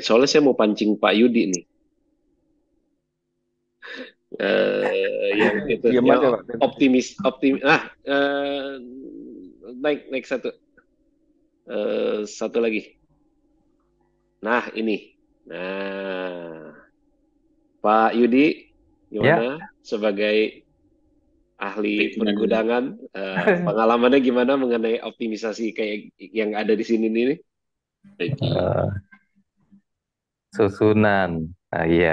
Soalnya saya mau pancing Pak Yudi nih. Yang itu, Diam yang aja Pak. optimis. Naik naik satu. Satu lagi. Nah ini. Nah, Pak Yudi, Ya, gimana sebagai ahli pergudangan, pengalamannya gimana mengenai optimisasi kayak yang ada di sini nih? eh, susunan. Ah, iya,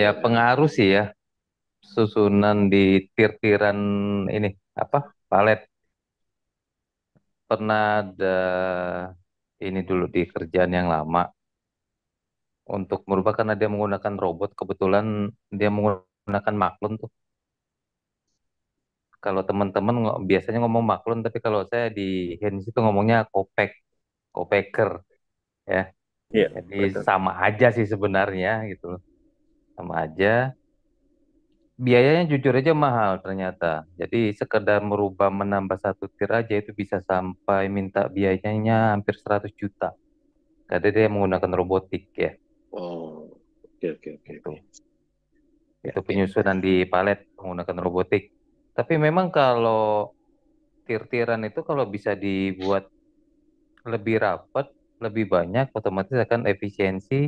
ya pengaruh sih ya susunan di tir-tiran ini apa palet. Pernah ada ini dulu di kerjaan yang lama untuk merubah karena dia menggunakan robot. Kebetulan dia menggunakan maklun tuh. Kalau teman-teman biasanya ngomong maklun, tapi kalau saya di Hens itu ngomongnya kopek, kopeker ya. Iya, Jadi betul. sama aja sih sebenarnya gitu loh. Sama aja. Biayanya jujur aja mahal ternyata. Jadi sekedar merubah menambah satu tir aja itu bisa sampai minta biayanya hampir 100 juta. Karena dia menggunakan robotik ya. Oh, oke oke oke Itu. oke. Ya, Itu ya. penyusunan di palet menggunakan robotik. Tapi memang kalau tir-tiran itu kalau bisa dibuat lebih rapat, lebih banyak, otomatis akan efisiensi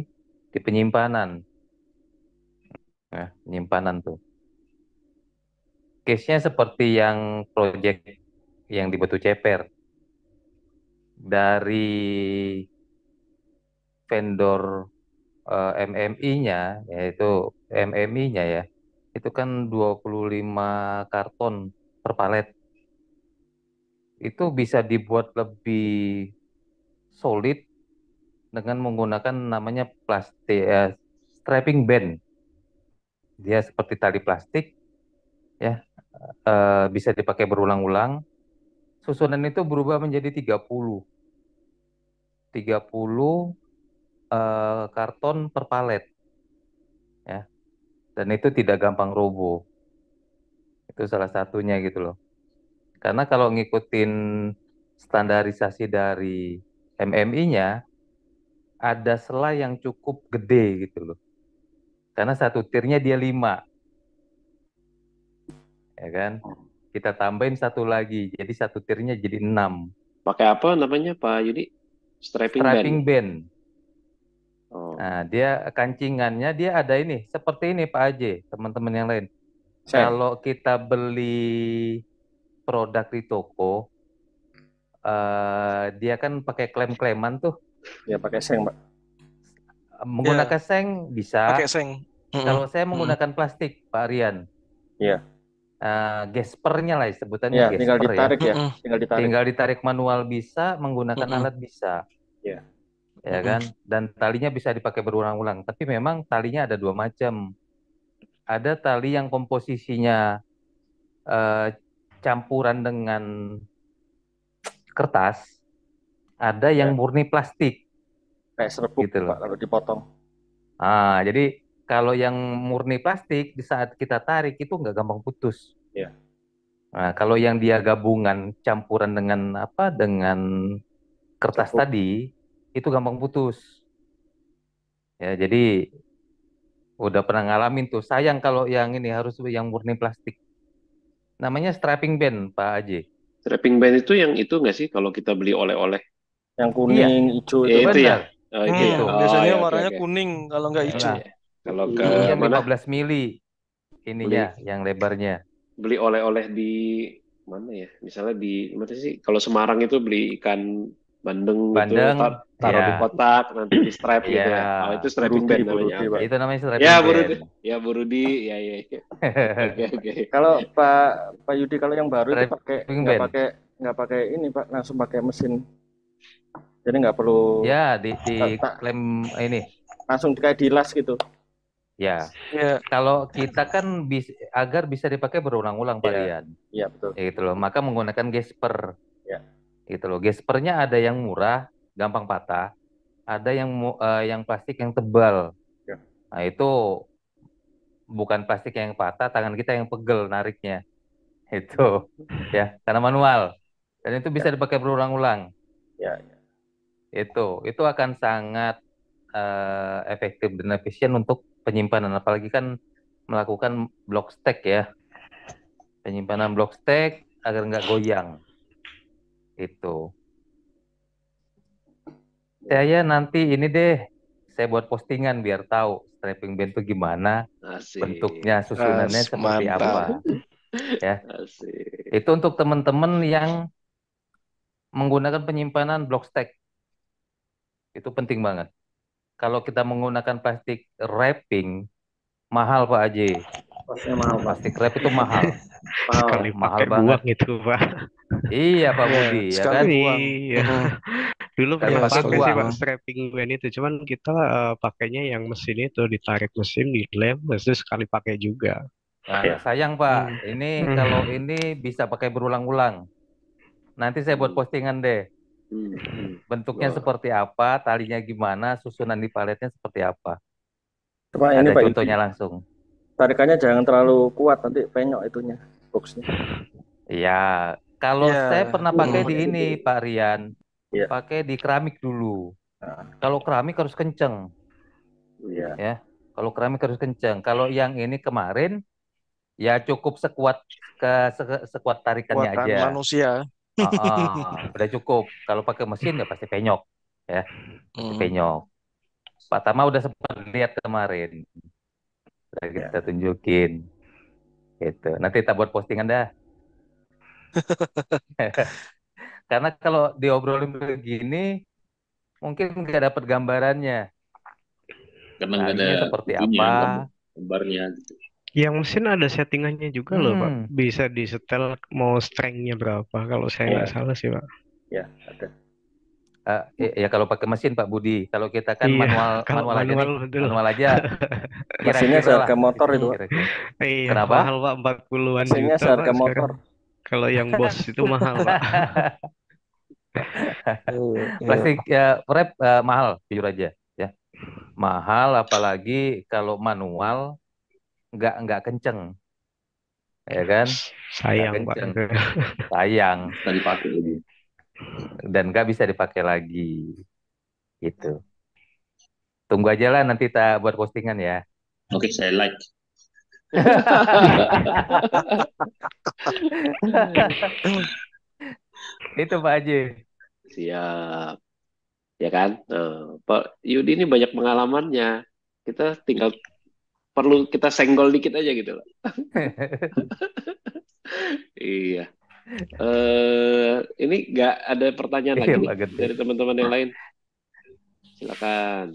di penyimpanan. Nah, penyimpanan tuh. Case-nya seperti yang project yang di Batu Ceper. Dari vendor MMI-nya, yaitu MMI-nya ya, itu kan 25 karton per palet. Itu bisa dibuat lebih solid dengan menggunakan namanya plastik strapping band. Dia seperti tali plastik ya, bisa dipakai berulang-ulang. Susunan itu berubah menjadi 30 karton per palet ya. Dan itu tidak gampang roboh. Itu salah satunya gitu loh. Karena kalau ngikutin standarisasi dari MMI-nya, ada sela yang cukup gede gitu loh. Karena satu tirnya dia 5, ya kan? Kita tambahin satu lagi, jadi satu tirnya jadi 6. Pakai apa namanya Pak Yudi? Strapping band. Strapping band. Oh, Nah, dia kancingannya dia ada ini, seperti ini Pak Aje, teman-teman yang lain. Seng. Kalau kita beli produk di toko, dia kan pakai klem-kleman tuh. Ya pakai seng Pak. Ya, Menggunakan seng pakai bisa. seng. Mm-mm, Kalau saya mm-mm. menggunakan plastik, Pak Rian, Iya. gespernya lah sebutannya Ya, tinggal gesper ya. ditarik ya. Mm-mm. Tinggal ditarik. Tinggal ditarik manual bisa, menggunakan Mm-mm, alat bisa, Ya. ya mm-mm. kan? Dan talinya bisa dipakai berulang-ulang. Tapi memang talinya ada dua macam. Ada tali yang komposisinya eh, campuran dengan kertas, ada yang Ya. murni plastik, Kayak serbuk gitu loh. Pak kalau dipotong. Jadi kalau yang murni plastik di saat kita tarik itu nggak gampang putus. Ya. Nah, kalau yang dia gabungan campuran dengan apa dengan kertas Serbuk. tadi itu gampang putus. Ya, jadi udah pernah ngalamin tuh. Sayang kalau yang ini harus yang murni plastik. Namanya strapping band, Pak Aji. strapping band itu yang itu nggak sih kalau kita beli oleh-oleh? Yang Iya, kuning, hijau Ya itu kan. itu ya. benar. Oh, itu ya. Hmm, Itu. Oh biasanya ya, oke warnanya oke. kuning kalau nggak hijau. Nah, Iya. Kalau ke ininya mana 15 mili ininya beli yang lebarnya. beli oleh-oleh di mana ya? Misalnya di mana sih? Kalau Semarang itu beli ikan bandeng gitu, Bandeng, taruh di ya, kotak, nanti di strap gitu ya. Oh itu ya. strapping Burudi, band namanya. Burudi Oke. Pak. Itu namanya Ya strapping Burudi, band. ya Burudi, ya ya. Ya. Oke oke. Kalau Pak Yudi kalau yang baru itu pakai Strapping nggak band. pakai nggak pakai ini Pak, langsung pakai mesin. Jadi nggak perlu Ya, di tak klaim ini. langsung kayak dilas gitu. Ya, Ya, kalau kita kan agar bisa dipakai berulang-ulang Pak Iya, Rian. iya betul. Ya gitu loh. Maka menggunakan gesper. Ya, Gitu loh. Gespernya ada yang murah, gampang patah. Ada yang plastik yang tebal. ya, Nah, itu bukan plastik yang patah, tangan kita yang pegel nariknya. Itu ya, karena manual. Dan itu bisa ya, dipakai berulang-ulang. ya. Itu akan sangat efektif dan efisien untuk penyimpanan, apalagi kan melakukan block stack ya, penyimpanan block stack agar nggak goyang itu. Saya nanti ini deh, saya buat postingan biar tahu strapping band itu gimana, Asik. bentuknya, susunannya seperti Mantap. apa ya. Asik. Itu untuk teman-teman yang menggunakan penyimpanan block stack, itu penting banget. Kalau kita menggunakan plastik wrapping, mahal Pak Aji. Costnya mahal Pak. Plastik wrap itu mahal. Sekali Mahal pakai banget. buang itu, Pak. Iya Pak Iya, Budi, ya sekali kan? buang. Iya. Dulu Sekali pernah pakai pakai sih buang. Pak strapping band itu, cuman kita pakainya yang mesin itu, ditarik mesin, dilem, terus sekali pakai juga. Nah, sayang Pak, ini kalau ini bisa pakai berulang-ulang. Nanti saya buat postingan deh. Bentuknya seperti apa, talinya gimana, susunan di paletnya seperti apa. Cuma ini Ada Pak, contohnya langsung. tarikannya jangan terlalu kuat, nanti penyok itunya, boxnya. Iya, kalau Iya. saya pernah pakai di ini Pak Rian, Iya. pakai di keramik dulu. Kalau keramik harus kenceng. Iya. Ya, kalau keramik harus kenceng. Kalau yang ini kemarin, ya cukup sekuat tarikannya Buatan aja. manusia. Udah cukup. Kalau pakai mesin ya pasti penyok, ya, pasti penyok. Pak Tama udah sempat lihat kemarin, udah kita tunjukin, gitu. Nanti kita buat postingan dah. Karena kalau diobrolin begini, mungkin nggak dapat gambarannya. Karena nggak ada Tarinya seperti itunya, apa? gambarnya gitu. Yang mesin ada settingannya juga loh Pak. Bisa disetel mau strength-nya berapa. Kalau saya nggak salah sih Pak. Ya, ada. Ya kalau pakai mesin Pak Budi. Kalau kita kan Iya, manual aja manual, nih. betul. Manual aja. Mesinnya seharga motor itu Pak. Iya, Kenapa? mahal Pak, 40-an Mesinnya juta seharga Pak motor. sekarang. Kalau yang bos itu mahal Pak. Plastik wrap mahal, jujur aja ya. Mahal, apalagi kalau manual nggak kenceng, ya kan? Sayang Pak. Sayang. Nggak dipakai lagi. Dan nggak bisa dipakai lagi, gitu. Tunggu aja lah, nanti kita buat postingan ya. Oke, saya like. Itu Pak Haji. Siap. Ya kan? Pak Yudi ini banyak pengalamannya. Kita tinggal perlu kita senggol dikit aja gitu loh. Iya. Ini nggak ada pertanyaan lagi nih dari teman-teman yang lain. Silakan.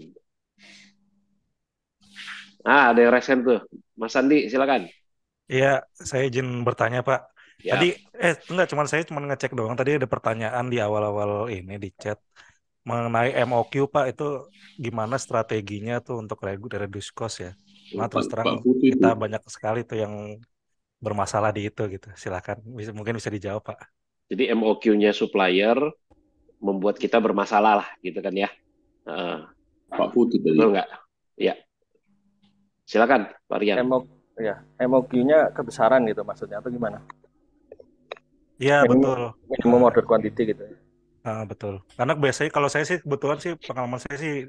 Ada yang resen tuh. Mas Andi, silakan. Iya, saya izin bertanya Pak. Ya. Tadi, saya cuma ngecek doang. Tadi ada pertanyaan di awal-awal ini di chat mengenai MOQ Pak, itu gimana strateginya tuh untuk reduce cost ya? Nah, terus terang kita banyak sekali tuh yang bermasalah di itu gitu. Silakan, mungkin bisa dijawab Pak. Jadi MOQ-nya supplier membuat kita bermasalah lah, gitu kan ya? Pak Putu tadi. Betul nggak? Ya. Silakan, Pak Rian. MOQ-nya kebesaran gitu maksudnya atau gimana? Iya betul. Minimum order quantity gitu ya. Betul. Karena biasanya kalau saya sih kebetulan sih pengalaman saya sih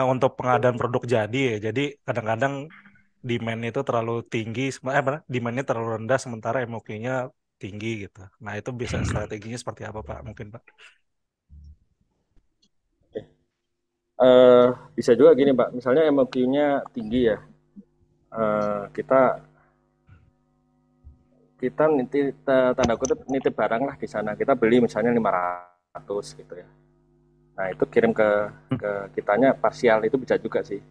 untuk pengadaan produk jadi ya. Jadi kadang-kadang demand itu terlalu tinggi, demand-nya terlalu rendah sementara MOQ-nya tinggi gitu. Nah itu bisa strateginya seperti apa Pak? Mungkin Pak? Bisa juga gini Pak. Misalnya MOQ-nya tinggi ya. Kita tanda kutip nitip barang lah di sana. Kita beli misalnya 500 gitu ya. Nah itu kirim ke kitanya parsial, itu bisa juga sih.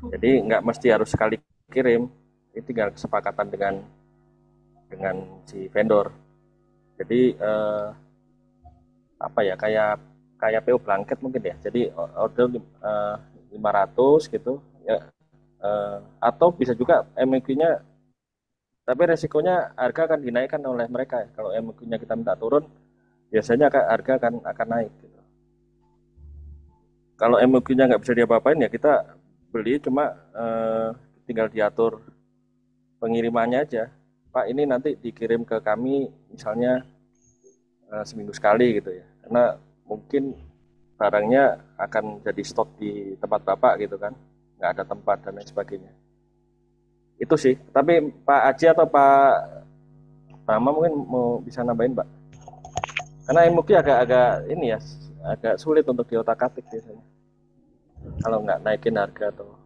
Jadi nggak mesti harus sekali kirim. Ini tinggal kesepakatan dengan si vendor. Jadi kayak PO blanket mungkin ya. Jadi order 500 gitu ya. Atau bisa juga MOQ-nya, tapi resikonya harga akan dinaikkan oleh mereka. Kalau MOQ-nya kita minta turun, biasanya harga akan naik gitu. Kalau MOQ-nya nggak bisa diapa-apain ya kita beli, cuma tinggal diatur pengirimannya aja. Pak, ini nanti dikirim ke kami misalnya seminggu sekali gitu ya. Karena mungkin barangnya akan jadi stok di tempat Bapak gitu kan, nggak ada tempat dan lain sebagainya. Itu sih. Tapi Pak Aji atau Pak Rama mungkin mau bisa nambahin, Pak. Karena MOQ agak ini ya, agak sulit untuk diotak-atik biasanya. Kalau nggak naikin harga atau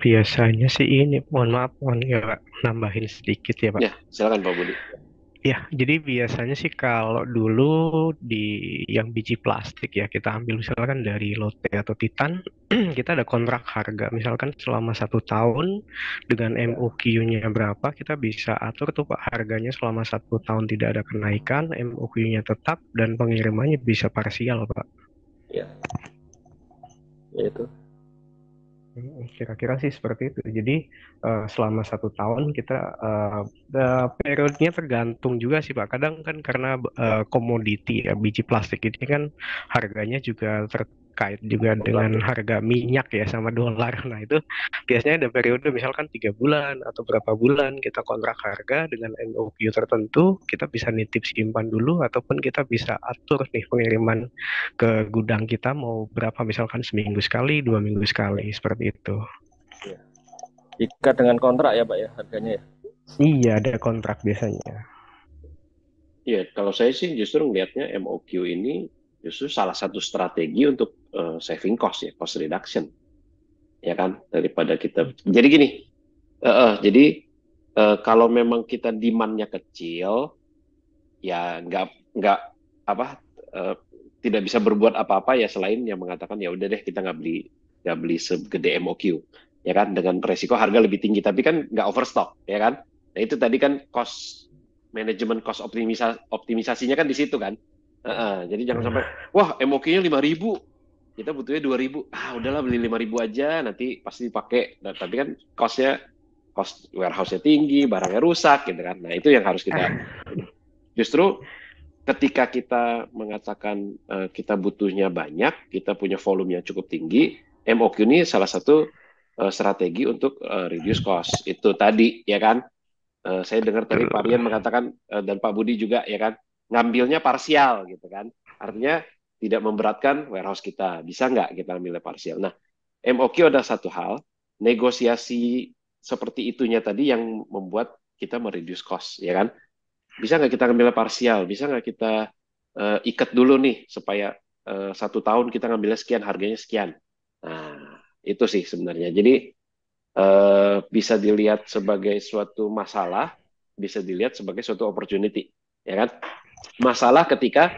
biasanya sih ini, mohon maaf, ya, nambahin sedikit ya Pak. Ya, silakan Pak Budi. Ya, jadi biasanya sih kalau dulu di yang biji plastik ya, kita ambil misalkan dari Lotte atau Titan, kita ada kontrak harga. Misalkan selama 1 tahun dengan MOQ-nya berapa, kita bisa atur tuh Pak harganya selama 1 tahun tidak ada kenaikan, MOQ-nya tetap dan pengirimannya bisa parsial Pak. ya itu. Kira-kira sih seperti itu. Jadi selama 1 tahun kita periodenya tergantung juga sih Pak. Kadang kan karena komoditi ya, biji plastik ini kan harganya juga terkait juga dengan harga minyak ya sama dolar. Nah itu biasanya ada periode misalkan 3 bulan atau berapa bulan kita kontrak harga dengan MOQ tertentu, kita bisa nitip simpan dulu ataupun kita bisa atur nih pengiriman ke gudang kita mau berapa, misalkan seminggu sekali, 2 minggu sekali, seperti itu. Ikat dengan kontrak ya Pak ya harganya ya? Iya, ada kontrak biasanya. Iya, kalau saya sih justru ngelihatnya MOQ ini justru salah satu strategi untuk saving cost ya, cost reduction. Ya kan, daripada kita. Jadi gini, kalau memang kita demand-nya kecil, ya nggak tidak bisa berbuat apa-apa ya selain yang mengatakan ya udah deh kita nggak beli segede MOQ, ya kan, dengan resiko harga lebih tinggi tapi kan nggak overstock, ya kan. Nah itu tadi kan cost management, cost optimisasinya kan di situ kan. Jadi jangan sampai wah MOQ-nya 5.000, kita butuhnya 2.000, udahlah beli 5.000 aja nanti pasti dipakai. Nah, tapi kan cost warehouse-nya tinggi, barangnya rusak gitu kan. Nah itu yang harus kita justru ketika kita mengatakan kita butuhnya banyak, kita punya volume yang cukup tinggi, MOQ ini salah satu strategi untuk reduce cost. Itu tadi, ya kan? Saya dengar tadi Pak Rian mengatakan, dan Pak Budi juga, ya kan? Ngambilnya parsial, gitu kan? Artinya tidak memberatkan warehouse kita. Bisa nggak kita ambilnya parsial? Nah, MOQ ada satu hal, negosiasi seperti itunya tadi yang membuat kita mereduce cost, ya kan? Bisa nggak kita ngambilnya parsial? Bisa nggak kita ikat dulu nih supaya 1 tahun kita ngambilnya sekian, harganya sekian. Nah, itu sih sebenarnya. Jadi bisa dilihat sebagai suatu masalah, bisa dilihat sebagai suatu opportunity, ya kan? Masalah ketika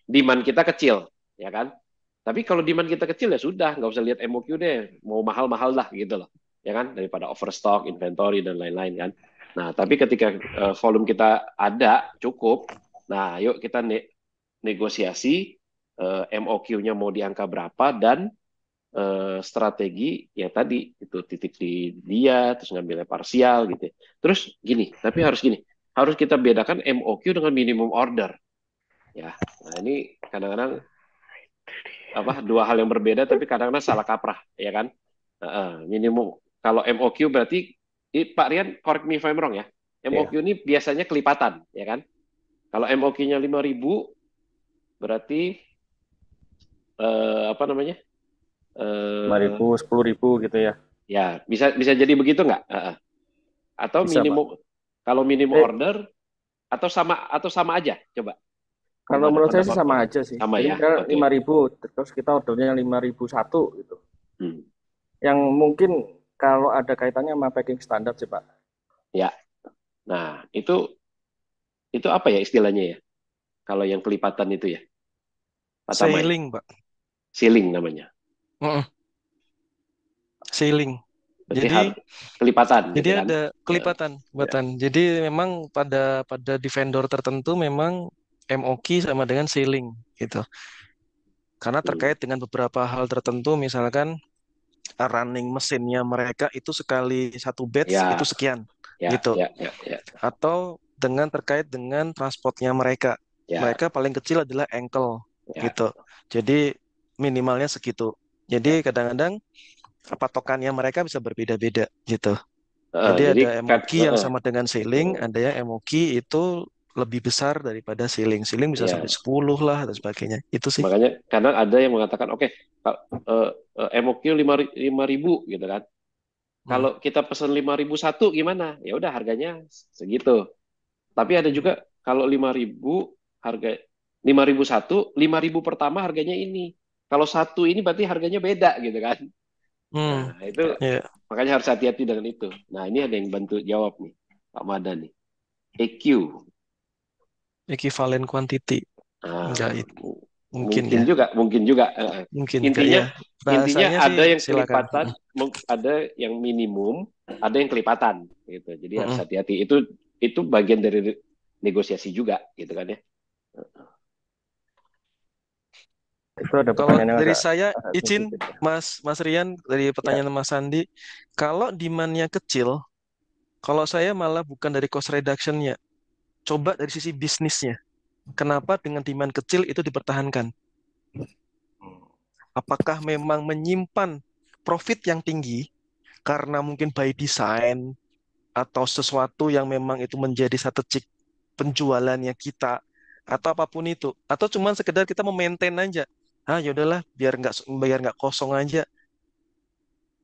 demand kita kecil, ya kan? Tapi kalau demand kita kecil ya sudah, nggak usah lihat MOQ deh, mau mahal-mahal lah gitu loh, ya kan? Daripada overstock, inventory dan lain-lain kan. Nah, tapi ketika volume kita ada cukup, nah yuk kita negosiasi MOQ-nya mau di angka berapa dan strategi ya tadi itu titip di dia terus ngambilnya parsial gitu. Terus gini, tapi harus kita bedakan MOQ dengan minimum order. Ya, nah ini kadang-kadang dua hal yang berbeda tapi kadang-kadang salah kaprah, ya kan? Minimum kalau MOQ berarti Pak Rian, correct me if I'm wrong ya. MOQ ini biasanya kelipatan, ya kan? Kalau MOQ-nya 5.000, berarti 5.000, 10.000 gitu ya? Ya, bisa jadi begitu nggak? Atau bisa, minimum, Pak. Kalau minimum order atau sama aja, coba. Kalau menurut saya sih sama aja sih. Sama ya. 5.000, terus kita ordernya 5.001 gitu. Yang mungkin kalau ada kaitannya sama packing standar sih Pak. Ya, nah itu apa ya istilahnya ya? Kalau yang kelipatan itu ya? Sailing Pak. Sailing namanya. Sailing. Jadi kelipatan. Jadi gitu ada kan? Kelipatan. Jadi memang pada di vendor tertentu memang MOQ sama dengan sailing gitu. Karena terkait dengan beberapa hal tertentu, misalkan running mesinnya mereka itu sekali satu batch itu sekian gitu. Atau dengan terkait dengan transportnya mereka. Mereka paling kecil adalah ankle gitu. Jadi minimalnya segitu. Jadi kadang-kadang patokannya mereka bisa berbeda-beda gitu. Jadi ada MOQ yang sama dengan sailing, ada yang MOQ itu lebih besar daripada ceiling. Ceiling bisa Ya, sampai 10 lah dan sebagainya. Itu sih. makanya kadang ada yang mengatakan, oke, MOQ 5.000 gitu kan. Hmm. Kalau kita pesan 5.001 gimana? Ya udah harganya segitu. Tapi ada juga kalau 5.000 harga 5.001, 5.000 pertama harganya ini. Kalau satu ini berarti harganya beda gitu kan. Hmm. Nah, itu Ya, makanya harus hati-hati dengan itu. Nah, ini ada yang bantu jawab nih, Pak Madan nih. EQ. equivalent quantity. Nah, Enggak itu. Mungkin ya. mungkin juga. Mungkin enggak Intinya, ya. Bahasanya ada sih yang silakan. kelipatan, ada yang minimum, ada yang kelipatan, gitu. Jadi harus Mm-mm. hati-hati. Itu bagian dari negosiasi juga, gitu kan ya. Itu ada Kalau pertanyaan yang dari agak saya agak izin sensitif ya. Mas Rian dari Ya, pertanyaan Mas Sandi, kalau demand-nya kecil, kalau saya malah bukan dari cost reduction-nya, coba dari sisi bisnisnya. Kenapa dengan demand kecil itu dipertahankan? Apakah memang menyimpan profit yang tinggi karena mungkin by design atau sesuatu yang memang itu menjadi strategik penjualannya kita atau apapun itu, atau cuman sekedar kita memaintain aja. Ah, yaudahlah biar nggak kosong aja.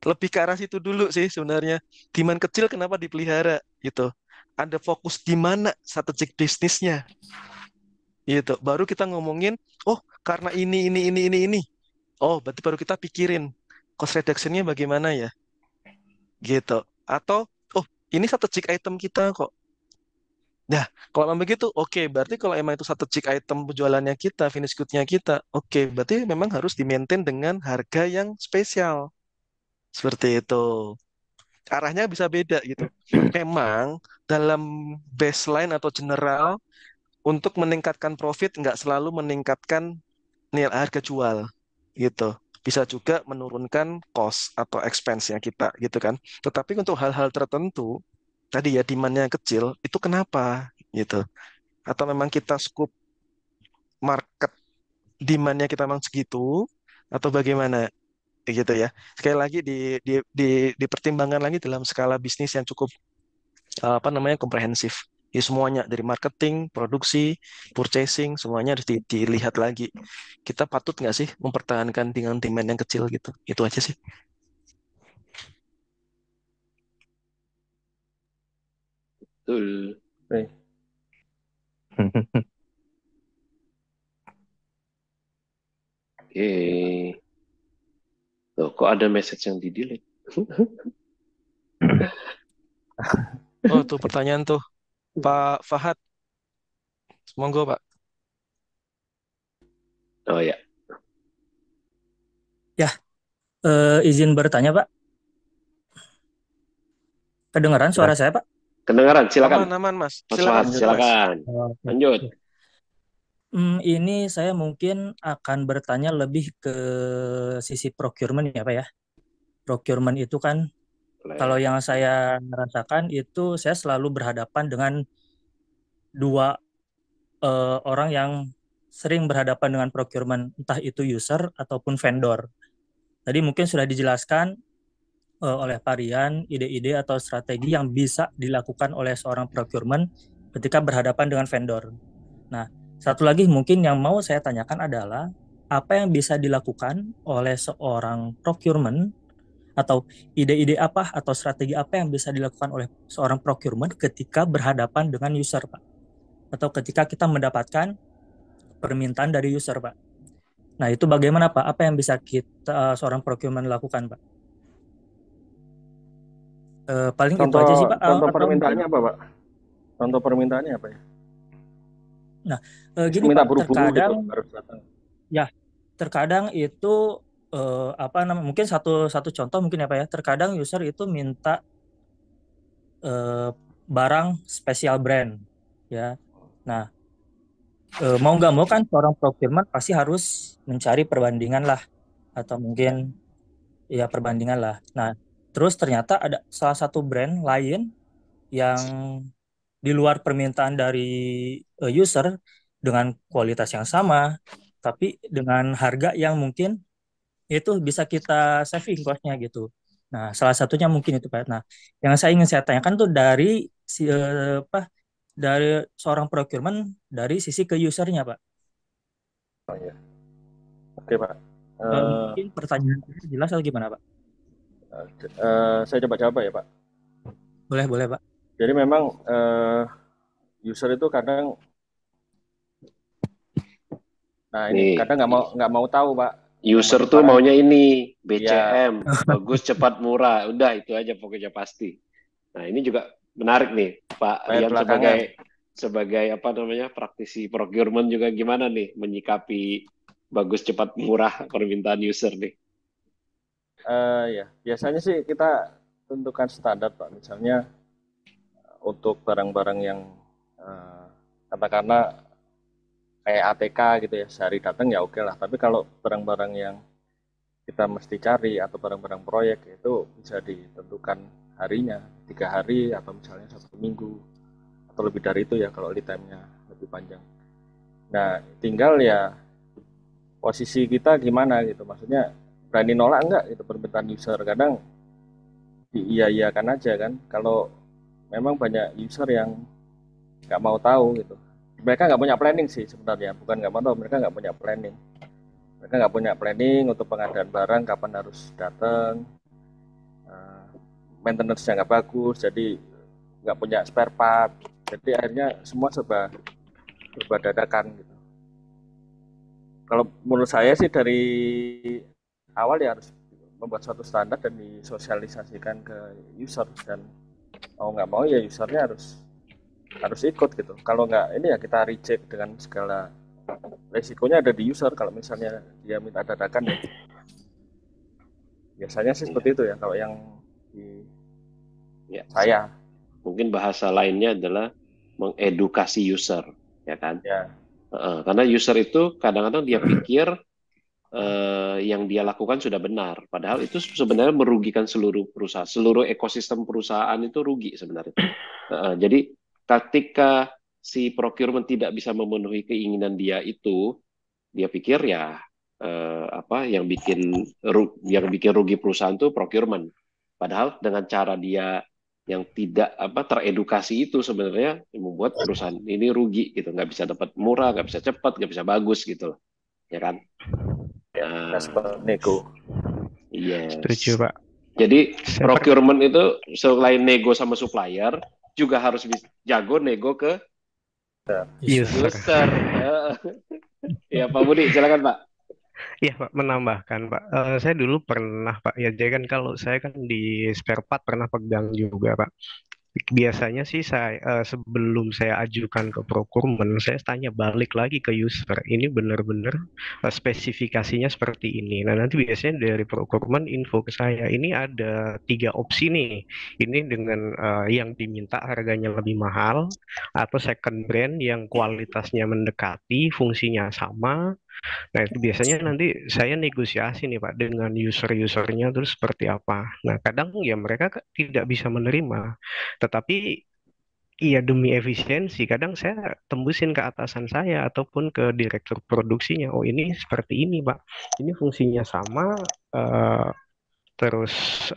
Lebih ke arah situ dulu sih sebenarnya. Demand kecil kenapa dipelihara gitu. Ada fokus di mana strategik bisnisnya gitu. Baru kita ngomongin, oh karena ini. Oh, berarti baru kita pikirin cost reduction-nya bagaimana ya gitu. Atau oh, ini strategic item kita kok. Nah, kalau memang begitu, oke. Berarti kalau emang itu strategic item penjualannya kita, finish good-nya kita, oke. Berarti memang harus di-maintain dengan harga yang spesial. Seperti itu. Arahnya bisa beda gitu. Memang dalam baseline atau general untuk meningkatkan profit nggak selalu meningkatkan nilai harga jual gitu. Bisa juga menurunkan cost atau expense-nya kita gitu kan. Tetapi untuk hal-hal tertentu tadi ya demand-nya kecil itu kenapa gitu. Atau memang kita scope market demand-nya kita memang segitu atau bagaimana gitu ya. Sekali lagi dipertimbangkan lagi dalam skala bisnis yang cukup apa namanya komprehensif. Ya semuanya dari marketing, produksi, purchasing semuanya harus dilihat lagi. Kita patut nggak sih mempertahankan dengan demand yang kecil gitu? Itu aja sih. Betul. Oke. Oke. Tuh, kok ada message yang di-delete? Oh tuh pertanyaan tuh Pak Fahad, monggo Pak. Oh ya, Ya, izin bertanya, Pak. Kedengaran suara saya, Pak? kedengaran. Silakan, Aman Mas, Mas silakan Fahad, Lanjut, Mas. silakan. Oke. Lanjut. Ini saya mungkin akan bertanya lebih ke sisi procurement ya, Pak ya. Procurement itu kan, kalau Boleh. yang saya merasakan itu saya selalu berhadapan dengan dua orang yang sering berhadapan dengan procurement, entah itu user ataupun vendor. Tadi mungkin sudah dijelaskan oleh Pak Rian ide-ide atau strategi yang bisa dilakukan oleh seorang procurement ketika berhadapan dengan vendor. Nah, satu lagi mungkin yang mau saya tanyakan adalah apa yang bisa dilakukan oleh seorang procurement atau ide-ide apa atau strategi apa yang bisa dilakukan oleh seorang procurement ketika berhadapan dengan user, Pak? Atau ketika kita mendapatkan permintaan dari user, Pak? Nah, itu bagaimana, Pak? Apa yang bisa kita seorang procurement lakukan, Pak? Paling itu aja sih, Pak. Contoh Atau permintaannya mungkin, apa, Pak? Contoh permintaannya apa ya? nah, gini Minta Pak, buru-buru gitu terkadang harus datang. ya, terkadang itu apa namanya? Mungkin satu contoh mungkin ya Pak ya. Terkadang user itu minta barang spesial brand, ya. Nah, mau nggak mau kan seorang procurement pasti harus mencari perbandingan lah, atau mungkin ya perbandingan lah. Nah, terus ternyata ada salah satu brand lain yang di luar permintaan dari user dengan kualitas yang sama, tapi dengan harga yang mungkin itu bisa kita saving cost-nya gitu. Nah, salah satunya mungkin itu Pak. Nah, yang saya ingin saya tanyakan tuh dari apa dari seorang procurement dari sisi ke usernya, Pak. Oh iya. Oke, Pak. Mungkin pertanyaan saya jelas atau gimana, Pak? Saya coba jawab ya, Pak. Boleh, Pak. Jadi memang user itu kadang, nah ini Nih, kadang nggak mau tahu, Pak. user Nomor tuh barang. maunya ini, Iya. BCM, bagus, cepat, murah. Udah, itu aja pokoknya pasti. Nah, ini juga menarik nih, Pak Bayar Rian belakangan. sebagai apa namanya, praktisi procurement juga gimana nih menyikapi bagus, cepat, murah permintaan user nih? Ya, biasanya sih kita tentukan standar, Pak. Misalnya untuk barang-barang yang katakanlah kayak ATK gitu ya, sehari datang ya oke lah. Tapi kalau barang-barang yang kita mesti cari atau barang-barang proyek itu bisa ditentukan harinya, 3 hari atau misalnya 1 minggu atau lebih dari itu ya kalau lead time-nya lebih panjang. Nah, tinggal ya posisi kita gimana gitu, maksudnya berani nolak enggak gitu permintaan user. Kadang iya-iyakan aja kan, kalau memang banyak user yang nggak mau tahu gitu. Mereka nggak punya planning sih sebenarnya, bukan nggak mau tahu, mereka nggak punya planning. Mereka nggak punya planning untuk pengadaan barang, kapan harus datang, maintenance-nya nggak bagus, jadi nggak punya spare part. Jadi akhirnya semua serba dadakan gitu. Kalau menurut saya sih dari awal ya harus membuat suatu standar dan disosialisasikan ke user, dan mau nggak mau ya usernya harus ikut gitu. Kalau nggak ini ya kita reject dengan segala resikonya ada di user. Kalau misalnya dia minta dadakan ya biasanya sih seperti itu ya kalau yang di saya. Mungkin bahasa lainnya adalah mengedukasi user, ya kan? Ya. Karena user itu kadang-kadang dia pikir yang dia lakukan sudah benar, padahal itu sebenarnya merugikan seluruh perusahaan, seluruh ekosistem perusahaan itu rugi sebenarnya. Jadi ketika si procurement tidak bisa memenuhi keinginan dia itu, dia pikir ya yang bikin rugi perusahaan itu procurement. Padahal dengan cara dia yang tidak teredukasi itu sebenarnya membuat perusahaan ini rugi gitu, nggak bisa dapat murah, nggak bisa cepat, nggak bisa bagus gitu loh, ya kan? Ya, seperti nego. Yes. Setuju, Pak. Jadi procurement itu selain nego sama supplier juga harus jago nego ke user. Ya, Pak Budi, silakan Pak. Iya Pak, menambahkan Pak, saya dulu pernah Pak, ya jadi kan kalau saya kan di spare part pernah pegang juga Pak. Biasanya sih saya sebelum saya ajukan ke procurement, saya tanya balik lagi ke user, ini benar-benar spesifikasinya seperti ini. Nah nanti biasanya dari procurement info ke saya, ini ada 3 opsi nih, ini dengan yang diminta harganya lebih mahal, atau second brand yang kualitasnya mendekati, fungsinya sama. Nah, itu biasanya nanti saya negosiasi nih Pak dengan user-usernya terus seperti apa. Nah, kadang ya mereka tidak bisa menerima. Tetapi iya demi efisiensi, kadang saya tembusin ke atasan saya ataupun ke direktur produksinya. Oh, ini seperti ini, Pak. Ini fungsinya sama, terus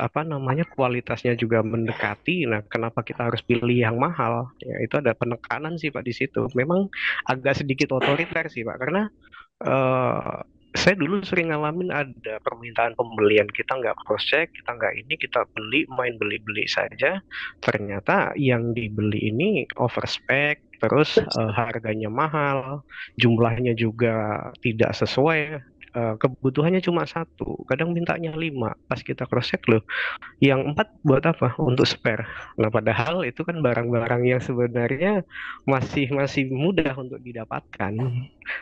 kualitasnya juga mendekati. Nah, kenapa kita harus pilih yang mahal? Ya, itu ada penekanan sih Pak di situ. Memang agak sedikit otoriter sih Pak, karena saya dulu sering ngalamin ada permintaan pembelian, kita nggak cross check, kita nggak ini, kita beli, main beli-beli saja. Ternyata yang dibeli ini overspec, terus harganya mahal, jumlahnya juga tidak sesuai. Kebutuhannya cuma 1, kadang mintanya 5. Pas kita cross check loh, yang 4 buat apa? Untuk spare. Nah, padahal itu kan barang-barang yang sebenarnya masih mudah untuk didapatkan.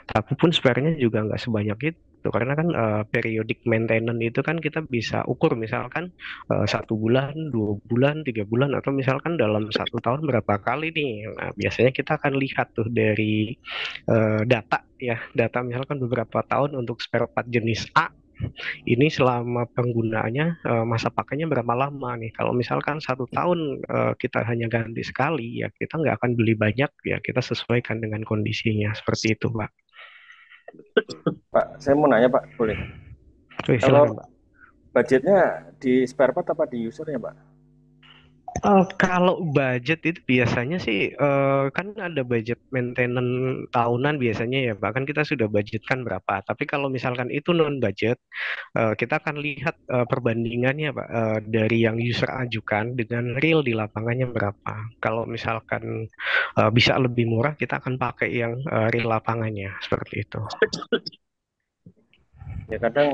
Tapi pun spare-nya juga nggak sebanyak itu, karena kan periodic maintenance itu kan kita bisa ukur misalkan 1 bulan, 2 bulan, 3 bulan, atau misalkan dalam 1 tahun berapa kali nih. Nah, biasanya kita akan lihat tuh dari data misalkan beberapa tahun untuk spare part jenis A. Ini selama penggunaannya masa pakainya berapa lama nih? Kalau misalkan 1 tahun kita hanya ganti sekali, ya kita nggak akan beli banyak, ya kita sesuaikan dengan kondisinya seperti itu, Pak. Pak, saya mau nanya Pak, boleh? Silakan, Pak. Budgetnya di spare part apa di usernya Pak? Kalau budget itu biasanya sih kan ada budget maintenance tahunan biasanya ya Pak. Kan kita sudah budgetkan berapa. Tapi kalau misalkan itu non budget, kita akan lihat perbandingannya Pak, dari yang user ajukan dengan real di lapangannya berapa. Kalau misalkan bisa lebih murah, kita akan pakai yang real lapangannya seperti itu. Ya kadang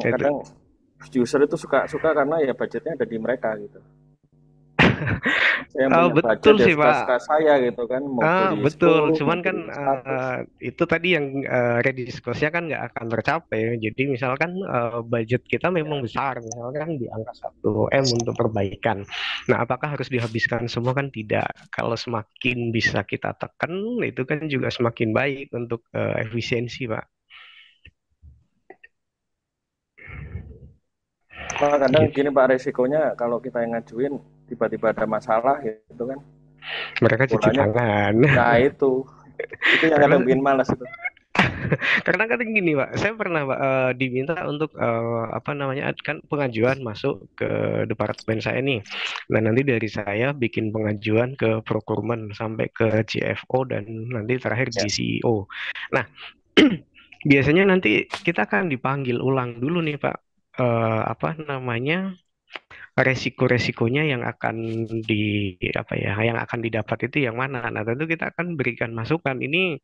user itu suka karena ya budgetnya ada di mereka gitu. Saya punya betul budget ya sih Pak. suka saya gitu kan mau beli Betul, 10, cuman mau kan beli 100. itu tadi yang rediskusnya kan nggak akan tercapai. Jadi misalkan budget kita memang besar, misalkan di angka 1 M untuk perbaikan. Nah, apakah harus dihabiskan semua? Kan tidak. Kalau semakin bisa kita tekan, itu kan juga semakin baik untuk efisiensi, Pak. Kadang Gitu. gini Pak, resikonya kalau kita yang ngajuin tiba-tiba ada masalah gitu kan. Mereka cuci tangan. Nah itu yang kadang bikin malas itu. Karena kan gini Pak, saya pernah Pak, diminta untuk apa namanya kan pengajuan masuk ke departemen saya nih. Nah nanti dari saya bikin pengajuan ke procurement sampai ke CFO dan nanti terakhir di CEO. Nah biasanya nanti kita akan dipanggil ulang dulu nih Pak, apa namanya resiko-resikonya yang akan yang akan didapat itu yang mana. Nah tentu kita akan berikan masukan ini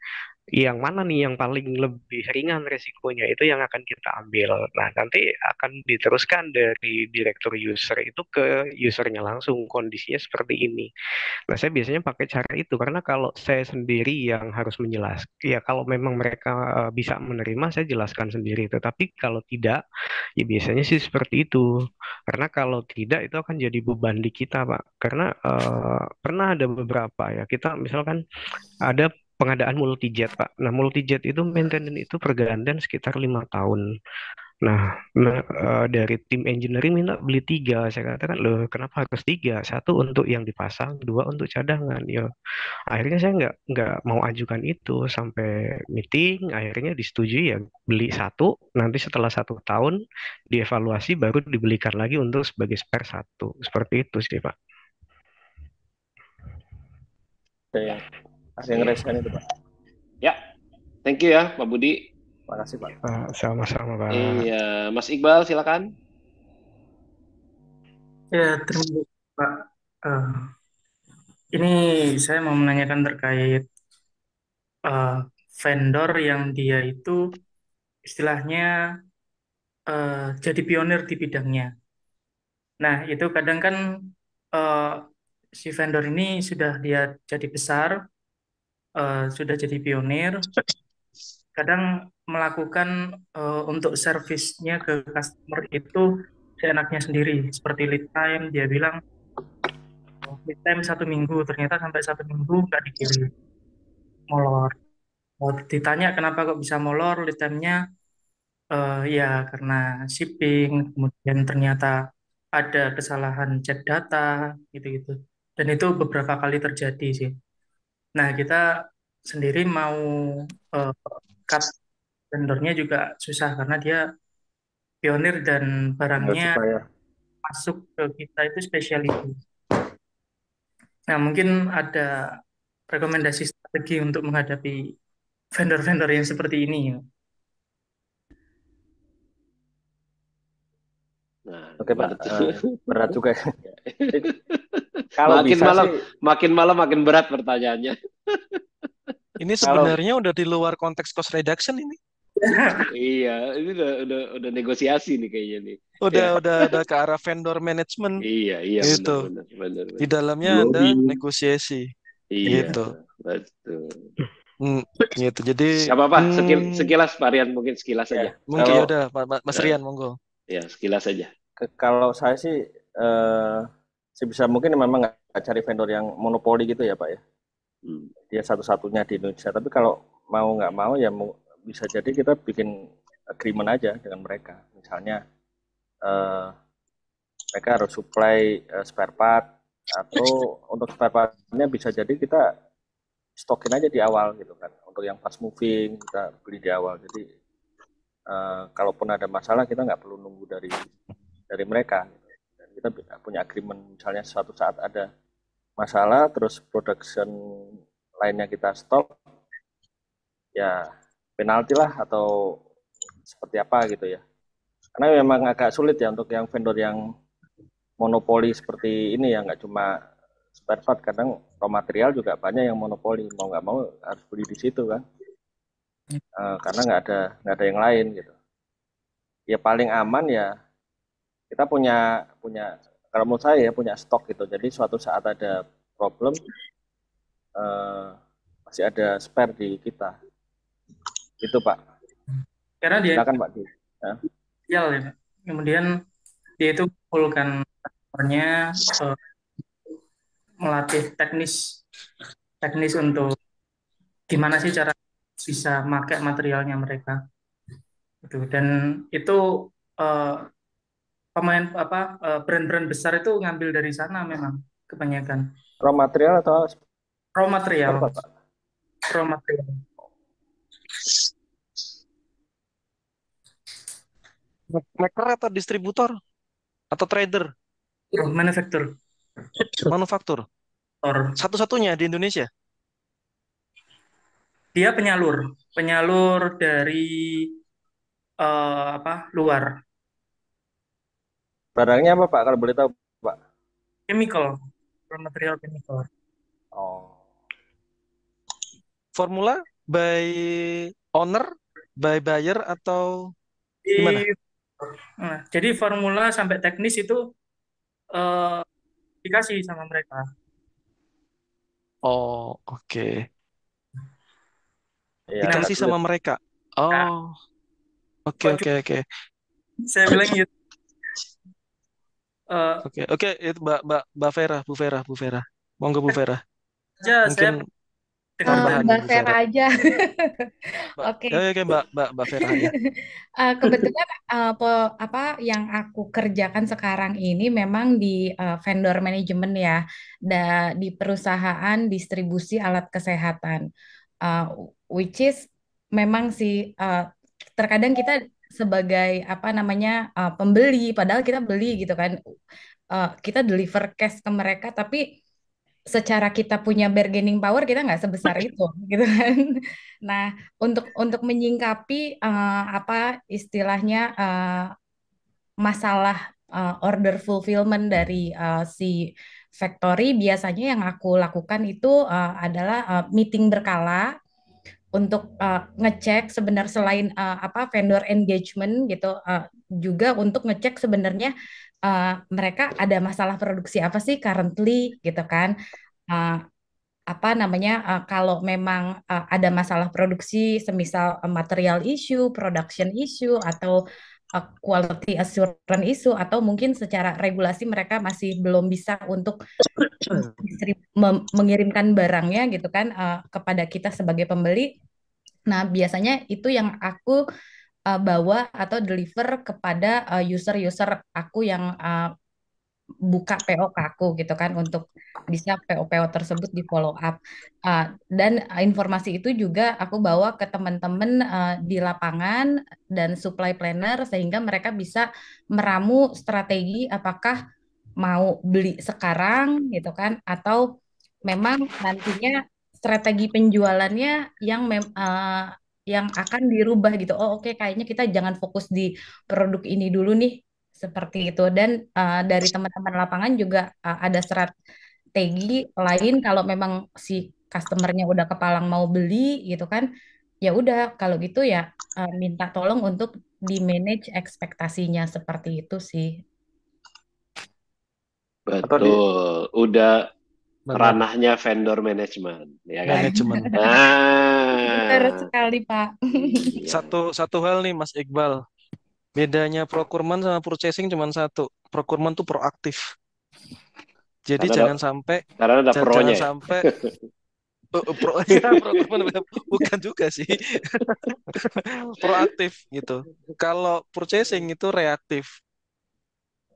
yang mana nih yang paling lebih ringan resikonya, itu yang akan kita ambil. Nah, nanti akan diteruskan dari direktur user itu ke usernya langsung, kondisinya seperti ini. Nah, saya biasanya pakai cara itu karena kalau saya sendiri yang harus menjelaskan, ya kalau memang mereka bisa menerima, saya jelaskan sendiri. Tetapi kalau tidak, ya biasanya sih seperti itu. Karena kalau tidak, itu akan jadi beban di kita, Pak. Karena pernah ada beberapa ya, kita misalkan ada pengadaan multijet Pak. Nah multijet itu maintenance itu pergantian sekitar 5 tahun. Nah, dari tim engineering minta beli 3. Saya katakan loh kenapa harus 3? 1 untuk yang dipasang, 2 untuk cadangan. Ya akhirnya saya nggak mau ajukan itu sampai meeting. Akhirnya disetujui ya beli 1. Nanti setelah 1 tahun dievaluasi baru dibelikan lagi untuk sebagai spare 1. Seperti itu sih Pak. Ada yang ngerasain itu Pak. Ya, thank you ya Pak Budi. Makasih Pak. Sama-sama Pak. Iya, Mas Iqbal silakan. Ya, terima kasih Pak. Ini saya mau menanyakan terkait vendor yang dia itu istilahnya jadi pionir di bidangnya. Nah, itu kadang kan si vendor ini sudah dia jadi besar, sudah jadi pionir, kadang melakukan untuk servisnya ke customer itu seenaknya sendiri. Seperti lead time, dia bilang lead time 1 minggu, ternyata sampai 1 minggu nggak dikirim, molor. Ditanya kenapa kok bisa molor lead time-nya, ya karena shipping, kemudian ternyata ada kesalahan chat data, gitu-gitu. Dan itu beberapa kali terjadi sih. Nah, kita sendiri mau cut vendornya juga susah karena dia pionir dan barangnya masuk ke kita itu specialty. Nah, mungkin ada rekomendasi strategi untuk menghadapi vendor-vendor yang seperti ini. Nah, Oke Pak, berat juga. Kalau makin malam makin berat pertanyaannya. Ini sebenarnya udah di luar konteks cost reduction ini. Iya, ini udah negosiasi nih kayaknya nih. Udah ke arah vendor management. Iya, gitu. Benar. Di dalamnya ada negosiasi. Iya, gitu. Betul. Gitu. Jadi nggak apa-apa, sekilas Pak Rian, mungkin sekilas aja. Mungkin ya udah Mas Rian, monggo. Ya, sekilas aja. Kalau saya sih sebisa mungkin memang nggak cari vendor yang monopoli gitu ya Pak ya. Dia satu-satunya di Indonesia. Tapi kalau mau nggak mau ya bisa jadi kita bikin agreement aja dengan mereka. Misalnya mereka harus supply spare part, atau untuk spare part-nya bisa jadi kita stokin aja di awal gitu kan. Untuk yang fast moving kita beli di awal. Jadi kalaupun ada masalah kita nggak perlu nunggu dari mereka. Dan kita punya agreement misalnya suatu saat ada masalah, terus production lainnya kita stop, ya penalti lah atau seperti apa gitu ya. Karena memang agak sulit ya untuk yang vendor yang monopoli seperti ini ya, nggak cuma spare part, kadang raw material juga banyak yang monopoli, mau nggak mau harus beli di situ kan. Karena nggak ada yang lain gitu. Ya paling aman ya kita punya kalau menurut saya ya punya stok gitu. Jadi suatu saat ada problem masih ada spare di kita. Itu Pak. Karena dia Silakan Pak. ya, kemudian dia itu kumpulkan customer-nya, melatih teknis untuk gimana sih cara bisa pakai materialnya mereka. Gitu. Dan itu brand-brand besar itu ngambil dari sana memang kebanyakan. Raw material atau Raw material. apa, Pak? Raw material. Maker atau distributor atau trader? Manufaktur. Satu-satunya di Indonesia. Dia penyalur dari luar. Barangnya apa Pak kalau boleh tahu Pak? Chemical, raw material chemical. Formula by owner, by buyer atau gimana? Nah, jadi formula sampai teknis itu dikasih sama mereka. Oh, oke. Ya, Dikasih sama mereka. Oh, oke. Saya bilang gitu. Oke, itu Bu Vera. Monggo Bu Vera. Mungkin Mbak Vera aja. Oke. Oke, Mbak Vera ya. Kebetulan apa yang aku kerjakan sekarang ini memang di vendor management ya, di perusahaan distribusi alat kesehatan, which is memang sih terkadang kita sebagai pembeli, padahal kita beli gitu kan, kita deliver cash ke mereka, tapi secara kita punya bargaining power kita nggak sebesar itu gitu kan. Nah, untuk menyingkapi apa istilahnya masalah order fulfillment dari si factory, biasanya yang aku lakukan itu adalah meeting berkala untuk ngecek sebenarnya selain vendor engagement gitu, juga untuk ngecek sebenarnya mereka ada masalah produksi apa sih currently gitu kan. Kalau memang ada masalah produksi semisal material issue, production issue, atau quality assurance issue, atau mungkin secara regulasi mereka masih belum bisa untuk mengirimkan barangnya gitu kan kepada kita sebagai pembeli. Nah, biasanya itu yang aku bawa atau deliver kepada user-user aku yang buka PO ke aku gitu kan, untuk bisa PO-PO tersebut di follow up. Dan informasi itu juga aku bawa ke teman-teman di lapangan dan supply planner, sehingga mereka bisa meramu strategi apakah mau beli sekarang gitu kan, atau memang nantinya strategi penjualannya yang akan dirubah gitu. Oh oke, kayaknya kita jangan fokus di produk ini dulu nih, seperti itu. Dan dari teman-teman lapangan juga ada strategi lain kalau memang si customernya udah kepalang mau beli gitu kan. Ya udah kalau gitu ya minta tolong untuk di manage ekspektasinya, seperti itu sih. Betul, udah ranahnya vendor management, ya kan? Manajemen. Benar sekali, Pak. Satu hal nih, Mas Iqbal. Bedanya procurement sama purchasing cuma satu. Procurement tuh proaktif. Jadi jangan sampai bukan juga sih. Proaktif gitu. Kalau purchasing itu reaktif.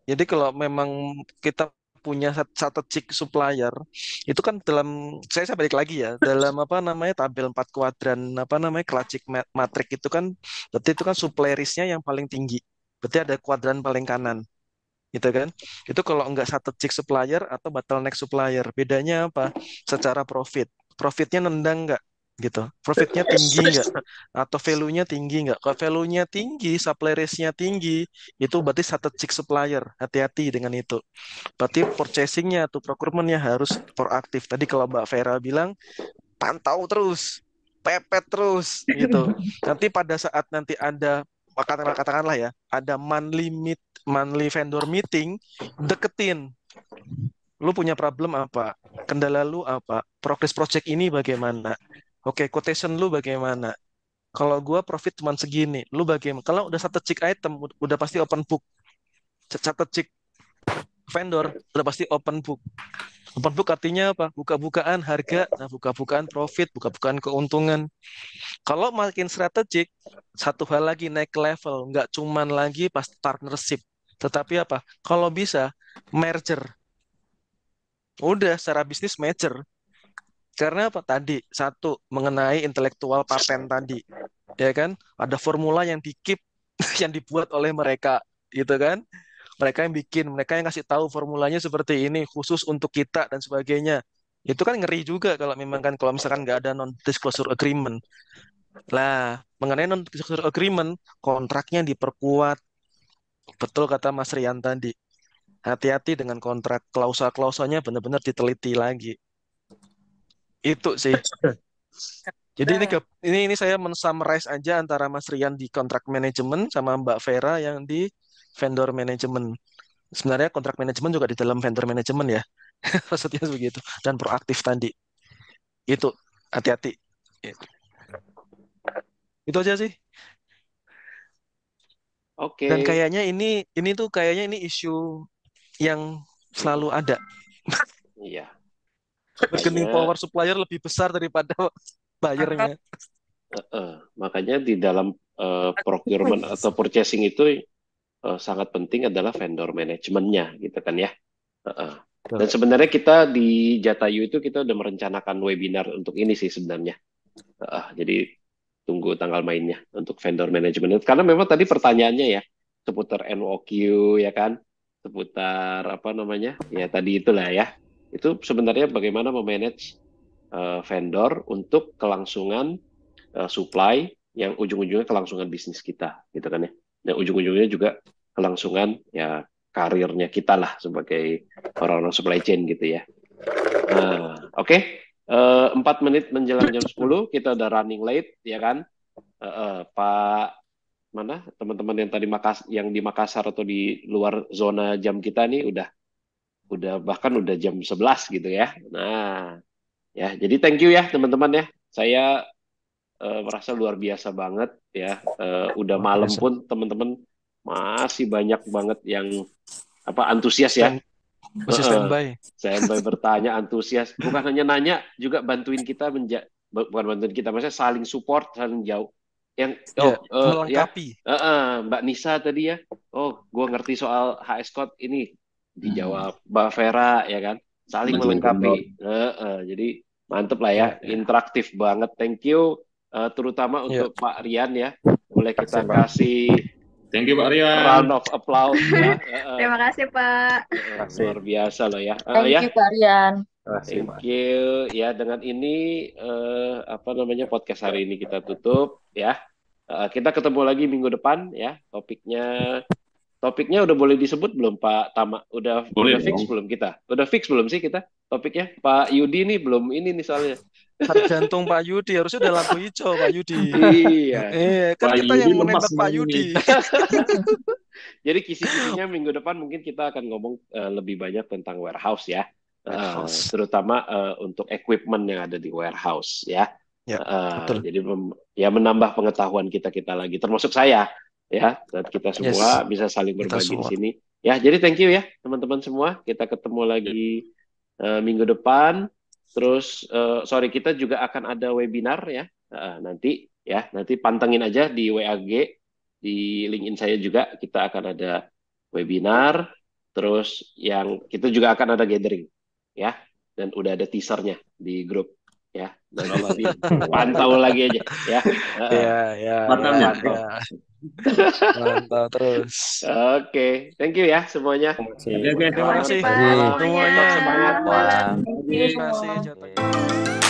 Jadi kalau memang kita punya strategic supplier, itu kan saya balik lagi ya, dalam tabel 4 kuadran Klacik matrix itu kan berarti itu kan suppliernya yang paling tinggi. Berarti ada kuadran paling kanan. gitu kan. Itu kalau nggak strategic supplier atau bottleneck supplier. Bedanya apa? Secara profit. Profitnya nendang nggak? Gitu. Profitnya tinggi nggak? Atau value-nya tinggi nggak? Kalau value-nya tinggi, supply risk-nya tinggi, itu berarti strategic supplier. Hati-hati dengan itu. Berarti purchasing-nya atau procurement-nya harus proaktif. Tadi kalau Mbak Vera bilang, pantau terus, pepet terus, gitu. Nanti pada saat nanti ada katakanlah ya, ada monthly vendor meeting, deketin. Lu punya problem apa? Kendala lu apa? Progress project ini bagaimana? Oke, quotation lu bagaimana? Kalau gua profit cuma segini, lu bagaimana? Kalau udah strategic item, udah pasti open book. Strategic vendor, udah pasti open book. Open book artinya apa? Buka-bukaan harga, nah buka-bukaan profit, buka-bukaan keuntungan. Kalau makin strategik, satu hal lagi naik level, nggak cuman lagi pas partnership, tetapi apa? Kalau bisa merger, udah secara bisnis merger. Karena apa? Tadi satu mengenai intelektual paten tadi, ya kan? Ada formula yang dikip, yang dibuat oleh mereka, gitu kan? Mereka yang bikin, mereka yang kasih tahu formulanya seperti ini, khusus untuk kita dan sebagainya. Itu kan ngeri juga kalau memang kan kalau misalkan nggak ada non-disclosure agreement. Lah, mengenai non-disclosure agreement, kontraknya diperkuat. Betul kata Mas Rian tadi. Hati-hati dengan kontrak, klausul-klausulnya benar-benar diteliti lagi. Itu sih. Jadi ini saya men-summarize aja antara Mas Rian di kontrak manajemen sama Mbak Vera yang di vendor management. Sebenarnya kontrak manajemen juga di dalam vendor manajemen ya. Maksudnya begitu. Dan proaktif tadi. Itu hati-hati. Itu aja sih. Oke. Dan kayaknya ini tuh kayaknya ini isu yang selalu ada. Iya. Bargaining power supplier lebih besar daripada bayarnya. Makanya di dalam procurement atau purchasing itu sangat penting adalah vendor manajemennya, gitu kan ya. Dan sebenarnya kita di Jatayu itu kita udah merencanakan webinar untuk ini sih sebenarnya. Jadi tunggu tanggal mainnya untuk vendor management. Karena memang tadi pertanyaannya ya seputar NOQ ya kan, seputar apa namanya ya tadi itulah ya. Itu sebenarnya bagaimana memanage vendor untuk kelangsungan supply yang ujung-ujungnya kelangsungan bisnis kita, gitu kan ya. Dan ujung-ujungnya juga kelangsungan ya karirnya kita lah sebagai orang-orang supply chain gitu ya. Nah, oke. 4 menit menjelang jam 10 kita udah running late ya kan. Pak mana teman-teman yang tadi yang di Makassar atau di luar zona jam kita nih udah bahkan udah jam 11 gitu ya. Nah, ya jadi thank you ya teman-teman ya. Saya merasa luar biasa banget ya. Udah malam pun teman-teman masih banyak banget yang antusias ya. Masih standby. Standby bertanya, antusias. Bukan hanya nanya, juga bantuin kita bukan bantuin kita, maksudnya saling support, saling jauh. Melengkapi. Mbak Nisa tadi ya. Oh, gue ngerti soal HS Code ini dijawab Mbak Vera ya kan. Saling melengkapi. Jadi mantep lah ya, interaktif banget. Thank you. Terutama untuk Pak Rian ya, boleh kita kasih thank you Pak Rian, round of applause ya. Terima kasih Pak, luar biasa loh ya. Thank you Pak Rian. Thank you ya. Dengan ini podcast hari ini kita tutup ya. Kita ketemu lagi minggu depan ya. Topiknya udah boleh disebut belum Pak Tama? Udah fix belum kita? Udah fix belum sih kita topiknya? Pak Yudi nih belum ini nih soalnya. Tergantung Pak Yudi, harusnya udah lampu hijau Pak Yudi. Iya. Kan kita yang menembak Pak Yudi. Jadi kisi-kisinya minggu depan mungkin kita akan ngomong lebih banyak tentang warehouse ya. Terutama untuk equipment yang ada di warehouse ya. Jadi ya menambah pengetahuan kita lagi, termasuk saya ya, dan kita semua bisa saling berbagi di sini. Ya, jadi thank you ya teman-teman semua. Kita ketemu lagi minggu depan. Terus kita juga akan ada webinar ya nanti pantengin aja di WAG, di LinkedIn saya juga kita akan ada webinar. Terus yang kita juga akan ada gathering ya, dan udah ada teasernya di grup ya. Dan pantau lagi aja ya. Mantap terus. Oke, thank you ya semuanya. Oke, Terima kasih Selamat malam. semuanya. Tetap semangat. Malam. Terima kasih. Oke.